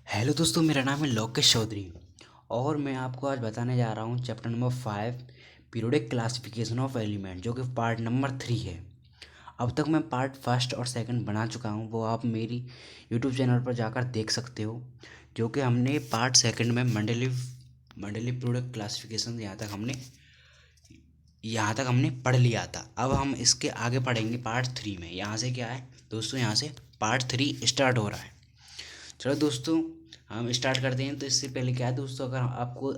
Hello दोस्तों, मेरा नाम है लोकेश चौधरी और मैं आपको आज बताने जा रहा हूँ chapter number 5 periodic classification of element, जो कि पार्ट नंबर 3 है। अब तक मैं पार्ट फर्स्ट और सेकंड बना चुका हूँ, वो आप मेरी यूट्यूब चैनल पर जाकर देख सकते हो। जो कि हमने पार्ट सेकंड में मंडली पीरियोडिक क्लासिफिकेशन यहाँ तक हमने पढ़ लिया था। अब हम इसके आगे पढ़ेंगे पार्ट 3 में। यहाँ से क्या है दोस्तों, यहाँ से पार्ट 3 स्टार्ट हो रहा है। चलो दोस्तों, हम स्टार्ट करते हैं। तो इससे पहले क्या है दोस्तों, अगर आपको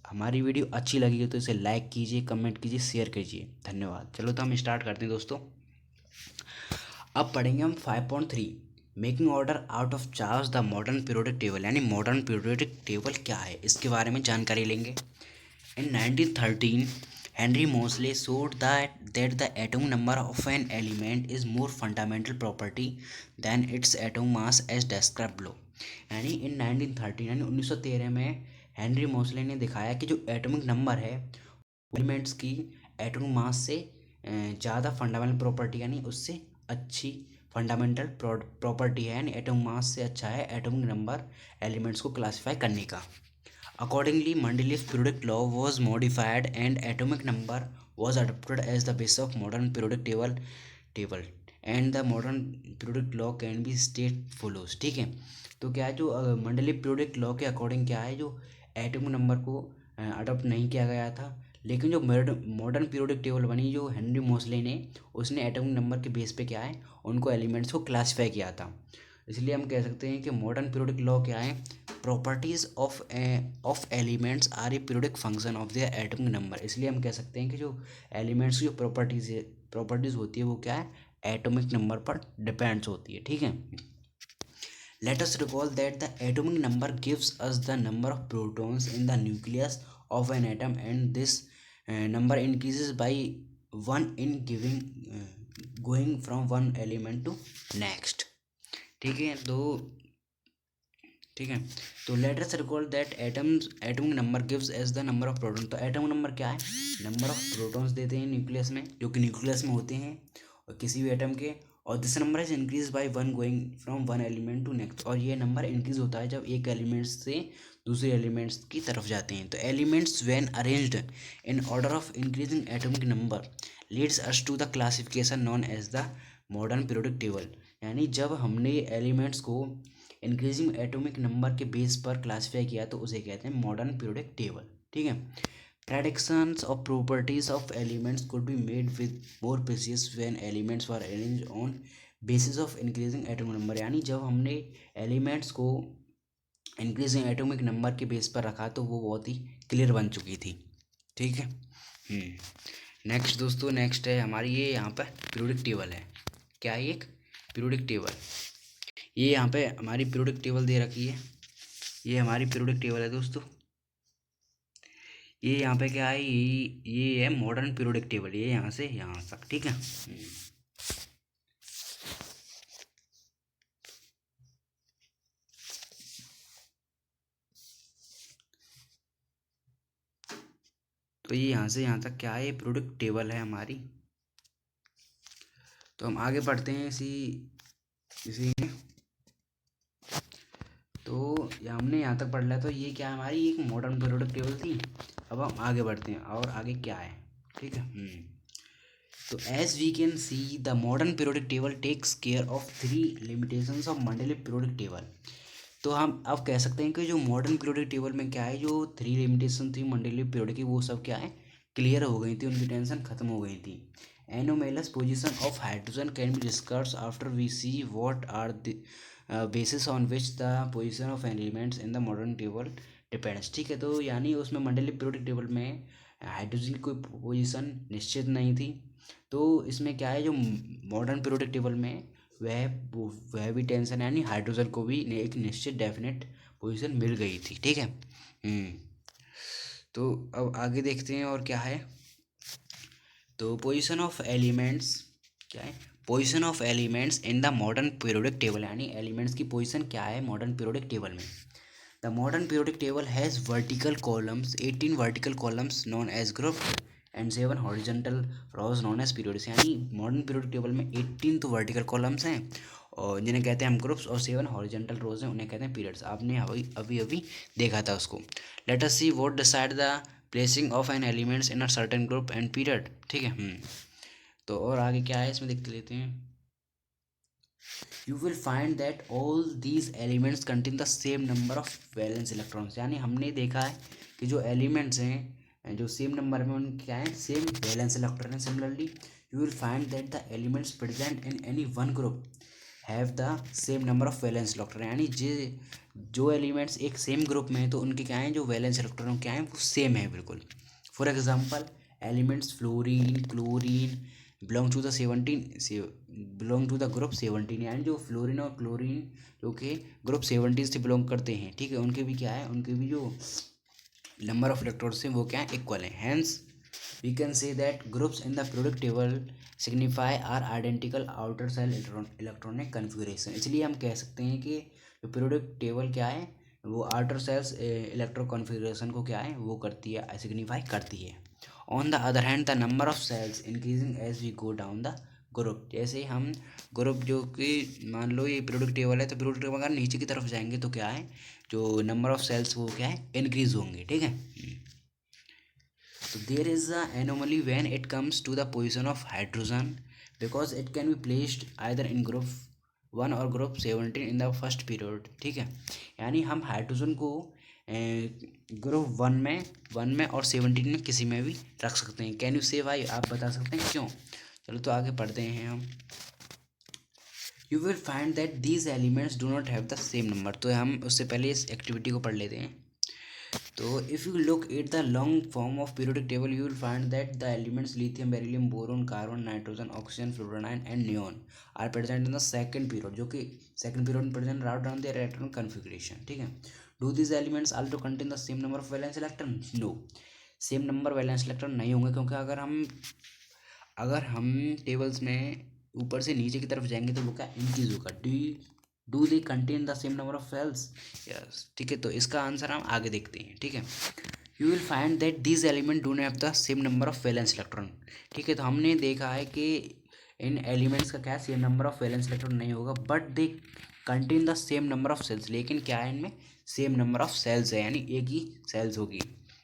हमारी वीडियो अच्छी लगी हो तो इसे लाइक कीजिए, कमेंट कीजिए, शेयर कीजिए। धन्यवाद। चलो तो हम स्टार्ट करते हैं दोस्तों। अब पढ़ेंगे हम 5.3 making order out of charge the modern periodic table. यानी मॉडर्न पीरियोडिक टेबल क्या है, इसके बारे में जानकारी लेंगे। In 1913, Henry Moseley showed that the atomic number of an element is more fundamental property than its atom mass as described below। यानी इन 1913 यानी 1913 में हेनरी मोसले ने दिखाया कि जो एटॉमिक नंबर है एलिमेंट्स की एटॉमिक मास से ज़्यादा फंडामेंटल प्रॉपर्टी, यानी उससे अच्छी फंडामेंटल प्रॉपर्टी है, यानी एटॉमिक मास से अच्छा है एटॉमिक नंबर एलिमेंट्स को क्लासीफाई करने का। Accordingly, Mendeleev's periodic law was modified and atomic number was adopted as the basis of modern periodic table and the modern periodic law can be state follows। ठीक है, तो क्या है जो मंडलीय पीरियोडिक लॉ के अकॉर्डिंग क्या है, जो एटॉमिक नंबर को अडॉप्ट नहीं किया गया था, लेकिन जो मॉडर्न पीरियोडिक टेबल बनी जो हेनरी मोसले ने, उसने एटॉमिक नंबर के बेस पे क्या है उनको एलिमेंट्स को क्लासीफाई किया था। इसलिए हम कह सकते हैं कि मॉडर्न पीरियोडिक लॉ क्या है, properties of elements are a periodic function of their atomic number. इसलिए हम कह सकते हैं कि जो एलिमेंट्स की जो प्रॉपर्टीज होती है वो क्या है, एटॉमिक नंबर पर डिपेंड्स होती है। ठीक है, let us recall that the atomic number gives us the number of protons in the nucleus of an atom, and this number increases by one in going from one element to next। ठीक है, तो let us recall that atomic number gives as the number of proton. तो atomic number क्या है, number of protons देते हैं nucleus में, जो कि न्यूक्लियस में होते हैं और किसी भी एटम के। और this number is increase by one going from one element to next. और ये नंबर इंक्रीज होता है जब एक एलिमेंट्स से दूसरे एलिमेंट्स की तरफ जाते हैं। तो elements when arranged in order of increasing atomic number leads us to the classification known as the modern periodic table. यानी जब हमने एलिमेंट्स को इंक्रीजिंग एटॉमिक नंबर के बेस पर क्लासीफाई किया तो उसे कहते हैं मॉडर्न पीरियोडिक टेबल। ठीक है, predictions of properties of elements could be made with more precision when elements were arranged on basis of increasing atomic number। यानी जब हमने एलिमेंट्स को इंक्रीजिंग एटॉमिक नंबर के बेस पर रखा तो वो बहुत ही क्लियर बन चुकी थी। ठीक है, नेक्स्ट दोस्तों, नेक्स्ट है हमारी ये यहाँ पर पीरियोडिक टेबल है। क्या है, एक पीरियोडिक टेबल। ये यहाँ पे हमारी पीरियोडिक टेबल दे रखी है, ये हमारी पीरियोडिक टेबल है दोस्तों। ये यहाँ पे क्या है, ये है मॉडर्न पीरियोडिक टेबल, ये यहाँ से यहाँ तक। ठीक है, तो ये यहाँ से यहाँ तक क्या है, ये पीरियोडिक टेबल है हमारी। तो हम आगे बढ़ते हैं इसी में। तो हमने यहाँ तक पढ़ लिया, तो ये क्या है, हमारी एक मॉडर्न पीरियोडिक टेबल थी। अब हम आगे बढ़ते हैं और आगे क्या है। ठीक है, तो as we can see the modern periodic table takes care of 3 limitations of Mendeleev periodic table. तो हम अब कह सकते हैं कि जो मॉडर्न पीरियोडिक टेबल में क्या है, जो 3 लिमिटेशन थी मंडलीय पीरियोडिक की, वो सब क्या है, क्लियर हो गई थी, उनकी टेंशन खत्म हो गई थी। Anomalous position of hydrogen can be discussed after we see what are the basis on which the position of elements in the modern table depends. ठीक है, तो यानी उसमें मंडलीय पीरियोडिक टेबल में हाइड्रोजन की कोई पोजिशन निश्चित नहीं थी। तो इसमें क्या है, जो मॉडर्न पीरियोडिक टेबल में वह भी टेंशन है, यानी हाइड्रोजन को भी एक निश्चित डेफिनेट पोजीशन मिल गई थी। ठीक है, तो अब आगे देखते हैं और क्या है। तो पोजीशन ऑफ एलिमेंट्स क्या है, position of elements in the modern periodic table, यानी एलिमेंट्स की पोजीशन क्या है मॉडर्न पीरियोडिक टेबल में। The modern periodic table has vertical columns, 18 vertical columns known as group and 7 horizontal rows known as periods. यानी modern periodic table में 18 तो vertical columns हैं और जिन्हें कहते हैं हम ग्रुप्स, और 7 हॉरिजॉन्टल रोज हैं उन्हें कहते हैं पीरियड्स। आपने अभी अभी अभी देखा था उसको। Let us see what decide the placing of an elements in a certain group and period. ठीक है। तो और आगे क्या है इसमें देख लेते हैं। You will find that all these elements contain the same number of valence electrons। यानी हमने देखा है कि जो एलिमेंट्स हैं जो सेम नंबर में उनके क्या है, सेम वैलेंस इलेक्ट्रॉन है। Similarly you will find that the elements present in any one group have the same number of valence electron. यानी जो एलिमेंट्स एक सेम ग्रुप में है तो उनके क्या है, जो वैलेंस इलेक्ट्रॉन क्या है वो सेम है बिल्कुल। For example elements fluorine, chlorine belong to the 17 belong to the group 17। यानी जो फ्लोरीन और क्लोरीन जो कि ग्रुप 17 से बिलोंग करते हैं, ठीक है, उनके भी क्या है, उनके भी जो नंबर ऑफ इलेक्ट्रॉन्स हैं वो क्या है, इक्वल है। Hence we can say that groups in the periodic table signify are identical outer shell electronic configuration. इसलिए हम कह सकते हैं कि जो पीरियोडिक टेबल क्या है वो आउटर सेल्स इलेक्ट्रो कॉन्फ़िगरेशन को क्या है वो करती है, सिग्निफाई करती है। On the other hand the number of shells increasing as we go down the group. जैसे हम ग्रुप जो कि मान लो ये पीरियोडिक टेबल है, तो पीरियोडिक टेबल अगर नीचे की तरफ जाएंगे तो क्या है, जो नंबर ऑफ सेल्स वो क्या है, इंक्रीज होंगे। ठीक है। So there is a anomaly when it comes to the position of hydrogen because it can be placed either in group 1 और group 17 in the first period। ठीक है। यानी हम हाइड्रोजन को ग्रुप 1 में और 17 में किसी में भी रख सकते हैं। कैन यू से भाई, आप बता सकते हैं क्यों? चलो तो आगे पढ़ते हैं हम। You will find that these elements do not have the same number. तो हम उससे पहले इस एक्टिविटी को पढ़ लेते हैं। तो if you look at the long form of periodic table you will find that the elements lithium, beryllium, boron, carbon, nitrogen, oxygen, fluoride and neon are present in the second period, जो कि second period में present write down their electron configuration. ठीक है। Do this elements also contain the same number of valence electron? No, same number valence electron नहीं होंगे, क्योंकि अगर हम टेबल्स में ऊपर से नीचे की तरफ जाएंगे तो वो क्या इंक्रीज होगा। Do they contain the same number of shells? Yes. ठीक है। तो इसका आंसर हम आगे देखते हैं। ठीक है। You will find that these element do not have the same number of valence electron. ठीक है। तो हमने देखा है कि इन एलिमेंट्स का क्या same number of valence electron नहीं होगा, but they contain the same number of shells. लेकिन क्या है, इनमें सेम नंबर ऑफ सेल्स है, यानी एक ही सेल्स होगी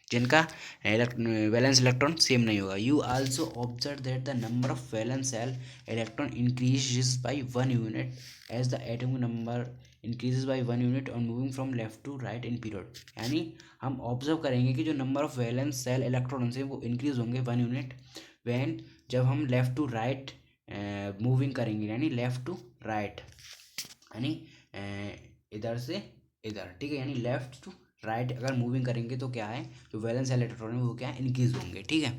जिनका वैलेंस इलेक्ट्रॉन सेम नहीं होगा। You also observe that the number of valence shell electron increases by 1 unit as the atomic number increases by 1 unit on moving from left to right in period. यानी हम observe करेंगे कि जो number of valence shell electrons हैं वो increase होंगे 1 unit van जब हम लेफ्ट टू राइट मूविंग करेंगे, यानी लेफ्ट टू राइट, यानी इधर से इधर। ठीक है। यानी लेफ्ट टू राइट अगर मूविंग करेंगे तो क्या है, जो वैलेंस इलेक्ट्रॉन है वो क्या है, इंक्रीज होंगे। ठीक है।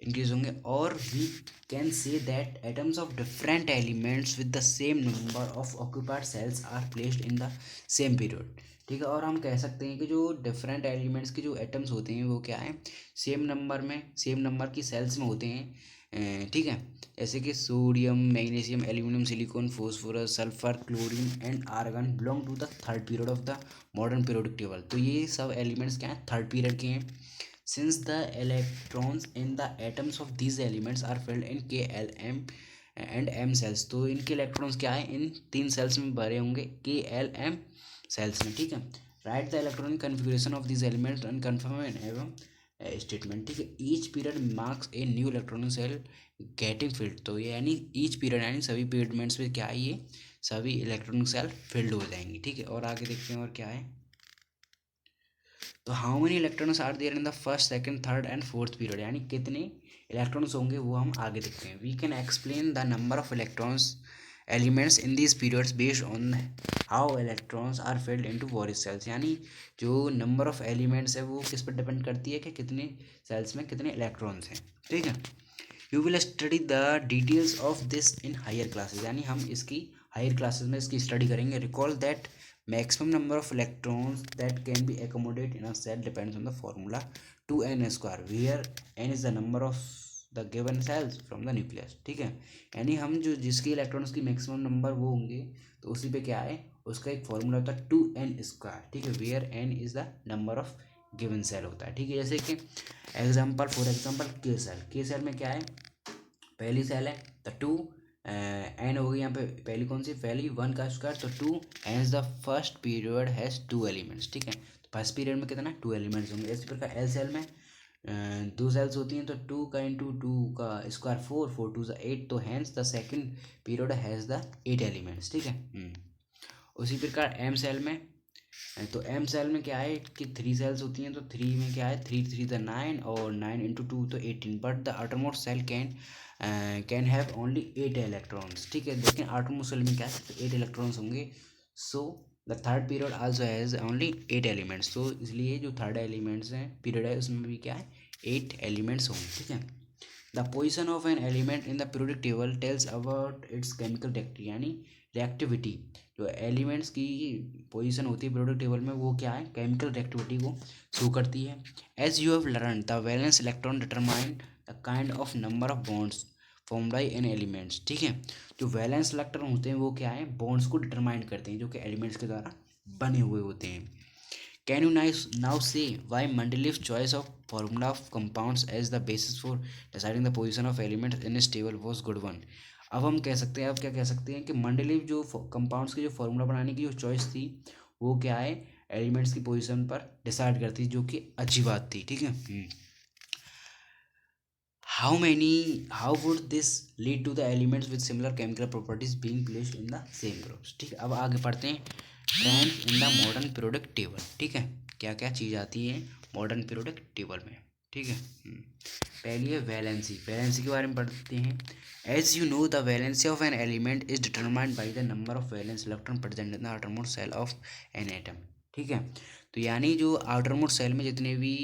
इंक्रीज होंगे। और we can say that atoms of different elements with the same number of occupied shells are placed in the same period. ठीक है। और हम कह सकते हैं कि जो डिफरेंट एलिमेंट्स के जो एटम्स होते हैं वो क्या है, सेम नंबर की सेल्स में होते हैं। ठीक है। जैसे कि sodium, magnesium, aluminium, silicon, phosphorus, sulphur, chlorine and argon belong to the third period of the modern periodic table. तो ये सब एलिमेंट्स क्या हैं, थर्ड पीरियड के हैं। Since the electrons in the atoms of these elements are filled in K, L, M and M cells, तो इनके electrons क्या है, इन 3 सेल्स में भरे होंगे, K, L, M सेल्स में। ठीक है। Write the electronic configuration of this elements and confirm above statement. ठीक है। Each period marks a new electronic shell getting filled. तो ये यानी ईच पीरियड यानी सभी पीरियड्स में क्या है, ये सभी इलेक्ट्रॉनिक सेल फिल्ड हो जाएंगी। ठीक है। और आगे देखते हैं और क्या है। तो how many electrons are there in the first, second, third and fourth period, यानी कितने इलेक्ट्रॉन्स होंगे वो हम आगे देखते हैं। We can explain the number of electrons elements in this periods based on how electrons are filled into various shells. यानी जो नंबर ऑफ एलिमेंट्स है वो किस पर डिपेंड करती है कि कितने सेल्स में कितने इलेक्ट्रॉन्स हैं। ठीक है। You will study the details of this in higher classes, यानी हम इसकी हायर क्लासेस में इसकी स्टडी करेंगे। Recall that maximum number of electrons that can be accommodated in a cell depends on the formula 2n square where n is the number of the given cells from the nucleus। ठीक है। यानी हम जो जिसके electrons की maximum number वो होंगे तो उसी पे क्या है, उसका एक फॉर्मूला होता है 2n स्क्वायर। ठीक है। Where n is the number of given shell होता है। ठीक है। जैसे कि फॉर एग्जाम्पल के सेल में क्या है, पहली सेल है द 2, एन हो गई यहाँ पे पहली कौन सी, पहली 1 का स्क्वायर, तो 2, and the first period has 2 elements, ठीक है। तो फर्स्ट पीरियड में कितना 2 एलिमेंट्स होंगे। इसी प्रकार एल सेल में 2 सेल्स होती हैं, तो 2 का इंटू 2 का स्क्वायर 4, 4 2 8, तो hence the second period has the 8 elements, ठीक है। उसी प्रकार एम सेल में, तो एम सेल में क्या है कि 3 सेल्स होती हैं, तो 3 में क्या है 3 3 द 9, और 9 इंटू 2 तो 18, but the outermost shell can have only 8 electrons, ठीक है। लेकिन आउटरमोस्ट सेल में क्या है 8 इलेक्ट्रॉन्स होंगे। So the third period also has only 8 elements, तो इसलिए जो थर्ड एलिमेंट्स हैं पीरियड है उसमें भी क्या है 8 एलिमेंट्स होंगे, ठीक है। The position of an element in the periodic table tells about it's chemical reactivity, यानी रिएक्टिविटी, जो एलिमेंट्स की पोजीशन होती है पीरियोडिक टेबल में वो क्या है केमिकल रिएक्टिविटी को शो करती है। As you have learn the valence electron determine the kind of number of bonds form by in elements, ठीक है। जो वैलेंस इलेक्ट्रॉन होते हैं वो क्या है बॉन्ड्स को डिटरमाइन करते हैं जो कि एलिमेंट्स के द्वारा बने हुए होते हैं। कैन यू नाउ से Y Mendeleev's choice of formula of compounds as the basis for deciding the position of elements in his table was good one? अब हम कह सकते हैं, अब क्या कह सकते हैं कि मंडलीव जो कंपाउंड्स की जो फॉर्मूला बनाने की जो चॉइस थी वो क्या है एलिमेंट्स की पोजीशन पर डिसाइड करती, जो कि अच्छी बात थी, ठीक है। How would this lead to the elements with similar chemical properties being placed in the same groups, ठीक है। अब आगे पढ़ते हैं trends in the modern periodic table, ठीक है। क्या क्या चीज़ आती है मॉडर्न पीरियोडिक टेबल में, ठीक है। पहली है वैलेंसी, वैलेंसी के बारे में पढ़ते हैं। As you know the valency of an element is determined by the number of valence electron present in the outermost shell of an atom, ठीक है। तो यानी जो आउटरमोस्ट सेल में जितने भी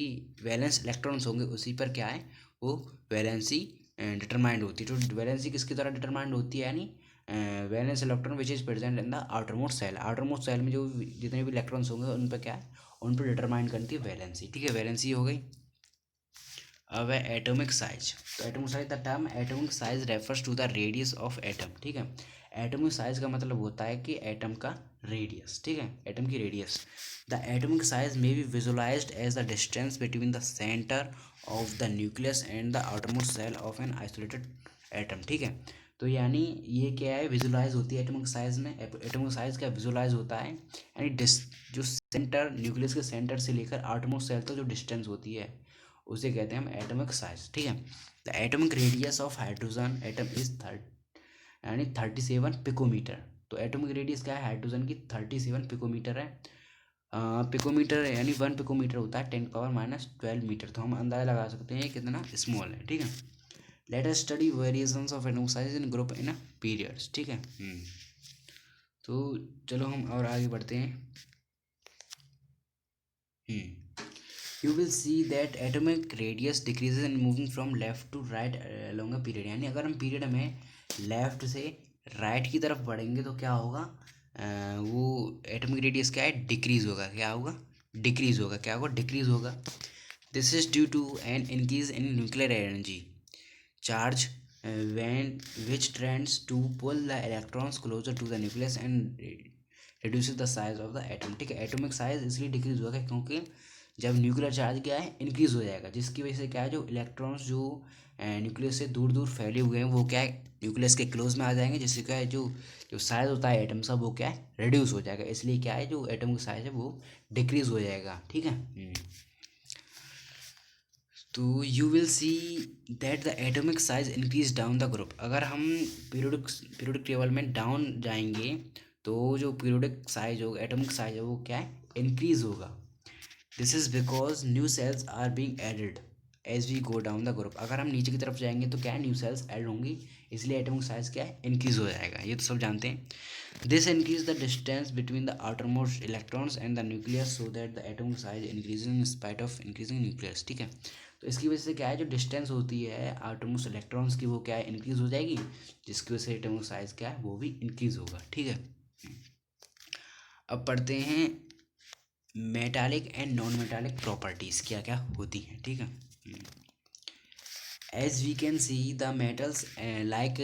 वैलेंस इलेक्ट्रॉन्स होंगे उसी पर क्या है वो वैलेंसी डिटरमाइंड होती है। तो वैलेंसी किसकी तरह डिटरमाइंड होती है, यानी valence electron which is present in the outermost shell, outermost shell में जो जितने भी इलेक्ट्रॉन्स होंगे उन पर क्या है उन पर डिटरमाइन करती है वैलेंसी, ठीक है। वैलेंसी हो गई। अब है एटॉमिक साइज, तो atomic size the term atomic size refers to the radius of atom, ठीक है। एटॉमिक साइज का मतलब होता है कि एटम का रेडियस, ठीक है, एटम की radius. The atomic size may be visualised as the distance between the centre of the nucleus and the outermost shell of an isolated atom, ठीक है। तो यानी ये क्या है विजुलाइज होती है एटॉमिक साइज में, एटॉमिक साइज क्या विजुलाइज होता है यानी जो सेंटर न्यूक्लियस के सेंटर से लेकर आउटरमोस्ट सेल तक जो डिस्टेंस होती है उसे कहते हैं हम एटॉमिक साइज, ठीक है। The atomic radius of hydrogen atom is यानी 37 पिकोमीटर। तो एटॉमिक रेडियस क्या है हाइड्रोजन की 37 पिकोमीटर है। पिकोमीटर यानी 1 पिकोमीटर होता है 10⁻⁻12 मीटर, तो हम अंदाजा लगा सकते हैं कितना स्मॉल है, ठीक है। Let us study variations of atomic size in group in periods, ठीक है। तो चलो हम और आगे बढ़ते हैं। You will see that atomic radius decreases in moving from left to right along a period, यानी अगर हम पीरियड में लेफ्ट से राइट की तरफ बढ़ेंगे तो क्या होगा वो एटॉमिक रेडियस क्या है डिक्रीज होगा, क्या होगा डिक्रीज होगा, क्या होगा डिक्रीज होगा। This is due to an increase in nuclear energy charge when which tends to pull the electrons closer to the nucleus and reduces the size of the atom, ठीक है। Atomic size इसलिए decrease होगा क्योंकि जब nuclear charge क्या है increase हो जाएगा, जिसकी वजह से क्या है जो इलेक्ट्रॉन्स जो न्यूक्लियस से दूर दूर फैले हुए हैं वो क्या है न्यूक्लियस के क्लोज में आ जाएंगे, जिससे क्या है जो जो साइज होता है एटम का वो क्या है रिड्यूस हो जाएगा, इसलिए क्या है जो एटॉमिक साइज है वो डिक्रीज हो जाएगा, ठीक है। तो you will see that the atomic size increase down the group, अगर हम पीरियोडिक टेबल में डाउन जाएंगे तो जो पीरियोडिक साइज होगा एटॉमिक साइज है वो क्या है इंक्रीज होगा। This is because new shells are being added as we go down the group, अगर हम नीचे की तरफ जाएंगे तो क्या है न्यू सेल्स ऐड होंगी, इसलिए एटॉमिक साइज क्या है इंक्रीज हो जाएगा, ये तो सब जानते हैं। This increase the distance between the outermost electrons and the nucleus so that the atomic size increasing in spite of increasing nucleus, ठीक है। तो इसकी वजह से क्या है जो डिस्टेंस होती है आटोमोस्ट इलेक्ट्रॉन्स की वो क्या है इंक्रीज हो जाएगी, जिसकी वजह से एटॉमिक साइज क्या है वो भी इंक्रीज होगा, ठीक है। अब पढ़ते हैं metallic and non metallic properties क्या क्या होती हैं, ठीक है। As we can see the metals like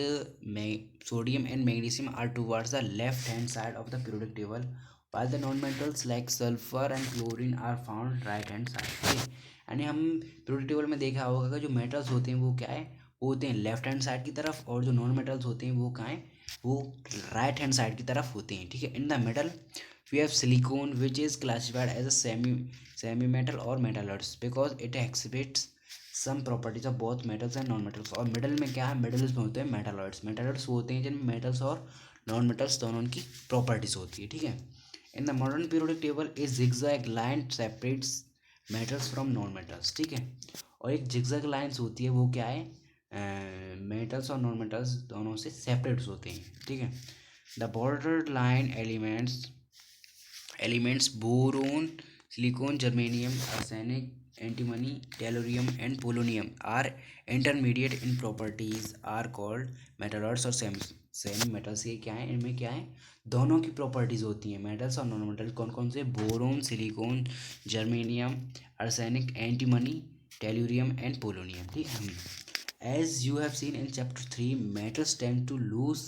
sodium and magnesium are towards the left hand side of the periodic table while the non-metals like sulfur and chlorine are found right hand side, ठीक है। यानी हम periodic table में देखा होगा कि जो metals होते हैं वो क्या है वो होते हैं लेफ्ट हैंड साइड की तरफ, और जो नॉन मेटल्स होते हैं वो कहाँ हैं, वो राइट हैंड साइड की तरफ होते हैं, ठीक है। In the middle we have silicon which is classified as a semi metal और metalloids because it exhibits some properties of both metals and non metals. और मिडल में क्या है, मिडल्स में होते हैं मेटलर्स। मेटलर्स वो होते हैं जिनमें मेटल्स और नॉन मेटल्स दोनों की प्रॉपर्टीज होती है, ठीक है। In the modern periodic table A zigzag line separates metals from non metals, ठीक है। और एक जिगजैग लाइन्स होती है वो क्या है, मेटल्स और नॉन मेटल्स दोनों से सेपरेट्स होते हैं, ठीक है। The border line elements boron, silicon, germanium, arsenic, antimony, tellurium and polonium are intermediate in properties are called metalloids और सेमी मेटल्स। ये क्या है, इनमें क्या है, दोनों की प्रॉपर्टीज होती हैं, मेटल्स और नॉन मेटल्स। कौन कौन से, boron, silicon, germanium, arsenic, antimony, tellurium and polonium, ठीक है। As you have seen in chapter 3, metals tend to lose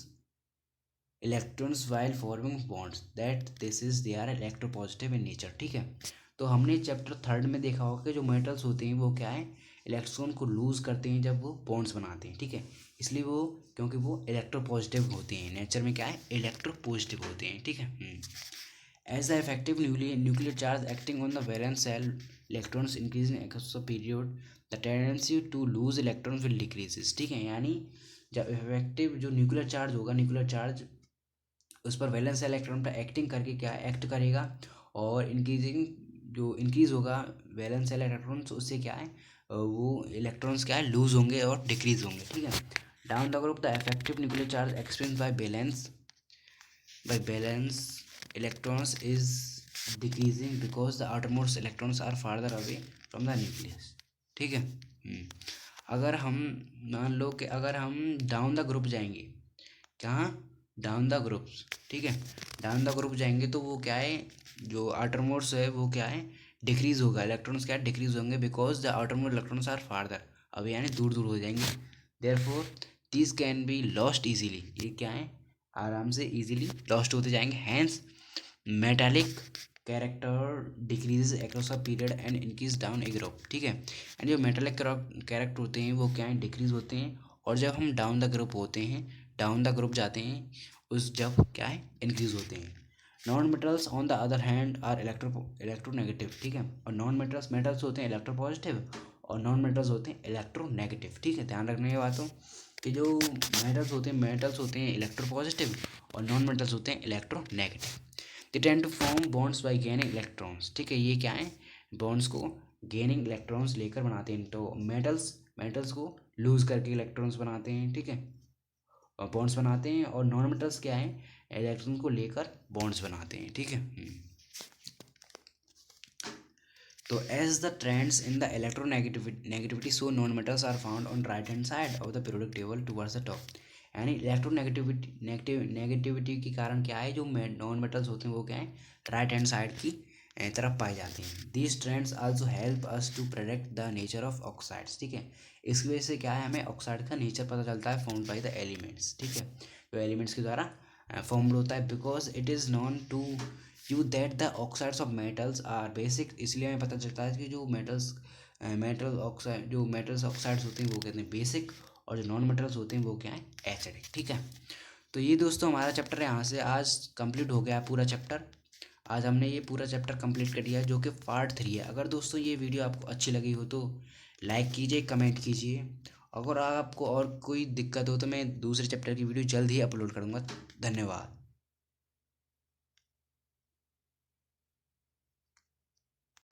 electrons while forming bonds that this is they are electropositive in nature, ठीक है। तो हमने chapter 3 में देखा होगा कि जो मेटल्स होते हैं वो क्या है, इलेक्ट्रॉन को लूज करते हैं जब वो बॉन्ड्स बनाते हैं, ठीक है। इसलिए वो, क्योंकि वो इलेक्ट्रोपॉजिटिव होते हैं, नेचर में क्या है, इलेक्ट्रोपॉजिटिव होते हैं, ठीक है। As the effective nuclear charge acting on the valence shell electrons increase in across the period the tendency to lose electrons will decreases, ठीक है। यानी जब इफेक्टिव जो न्यूक्लियर चार्ज होगा, न्यूक्लियर चार्ज उस पर वैलेंस इलेक्ट्रॉन पर एक्टिंग करके क्या एक्ट करेगा, और इंक्रीजिंग जो इंक्रीज होगा वैलेंस इलेक्ट्रॉन्स, उससे क्या है, वो इलेक्ट्रॉन्स क्या है, लूज होंगे और डिक्रीज होंगे, ठीक है। Down the group the effective nuclear charge experienced by valence electrons is decreasing because the outermost electrons are farther away from the nucleus, ठीक है। अगर हम मान लो कि अगर हम डाउन द ग्रुप जाएंगे, कहाँ, डाउन द ग्रुप्स, ठीक है। डाउन द ग्रुप जाएंगे तो वो क्या है, जो आउटरमोस्ट है वो क्या है, डिक्रीज होगा, इलेक्ट्रॉन्स क्या डिक्रीज होंगे because the outermost electrons are farther, अब यानी दूर दूर हो जाएंगे। Therefore this can be lost easily, ये क्या है, आराम से इजीली लॉस्ट होते जाएंगे। Hence metallic character decrease across a period and increase down a group, ठीक है। एंड जो मेटालिक कैरेक्टर होते हैं वो क्या है, डिक्रीज होते हैं, और जब हम डाउन द ग्रुप होते हैं, डाउन द ग्रुप जाते हैं, उस जब क्या है, इंक्रीज होते हैं। Non metals on the other hand are electronegative, ठीक है। और नॉन मेटल्स, मेटल्स होते हैं इलेक्ट्रोपॉजिटिव, और नॉन मेटल्स होते हैं इलेक्ट्रोनेगेटिव, ठीक है। ध्यान रखने की बात हो कि जो मेटल्स होते हैं इलेक्ट्रोपॉजिटिव, और नॉन मेटल्स होते हैं electronegative. They tend to form bonds by gaining electrons, ठीक है। ये क्या है, बॉन्ड्स को गेनिंग इलेक्ट्रॉन्स लेकर बनाते हैं। तो मेटल्स को लूज करके इलेक्ट्रॉन्स बनाते हैं, ठीक है, और बॉन्ड्स बनाते हैं। और नॉन मेटल्स क्या है, इलेक्ट्रॉन को लेकर बॉन्ड्स बनाते हैं, ठीक है। तो as the trends in the electronegativity so non metals are found on right hand side of the periodic table towards the top. यानी नेगेटिविटी के कारण क्या है, जो नॉन मेटल्स होते हैं वो क्या है, राइट हैंड साइड की तरफ पाए जाते हैं। These trends also help us to predict the nature of oxides, ठीक है। इसकी वजह से क्या है, हमें ऑक्साइड का नेचर पता चलता है, फॉर्म्ड बाय द एलिमेंट्स, ठीक है, जो एलिमेंट्स के द्वारा फॉर्म्ड होता है। Because it is known to you that the oxides of metals are basic, इसलिए हमें पता चलता है कि जो मेटल्स ऑक्साइड्स होते हैं वो कहते हैं बेसिक, और जो नॉन मेटल्स होते हैं वो क्या है, एसिडिक, ठीक है। तो ये दोस्तों हमारा चैप्टर यहाँ से आज कंप्लीट हो गया पूरा चैप्टर। आज हमने ये पूरा चैप्टर कंप्लीट कर दिया जो कि पार्ट 3 है। अगर दोस्तों ये वीडियो आपको अच्छी लगी हो तो लाइक कीजिए, कमेंट कीजिए। अगर आपको और कोई दिक्कत हो तो मैं दूसरे चैप्टर की वीडियो जल्द ही अपलोड करूँगा। धन्यवाद।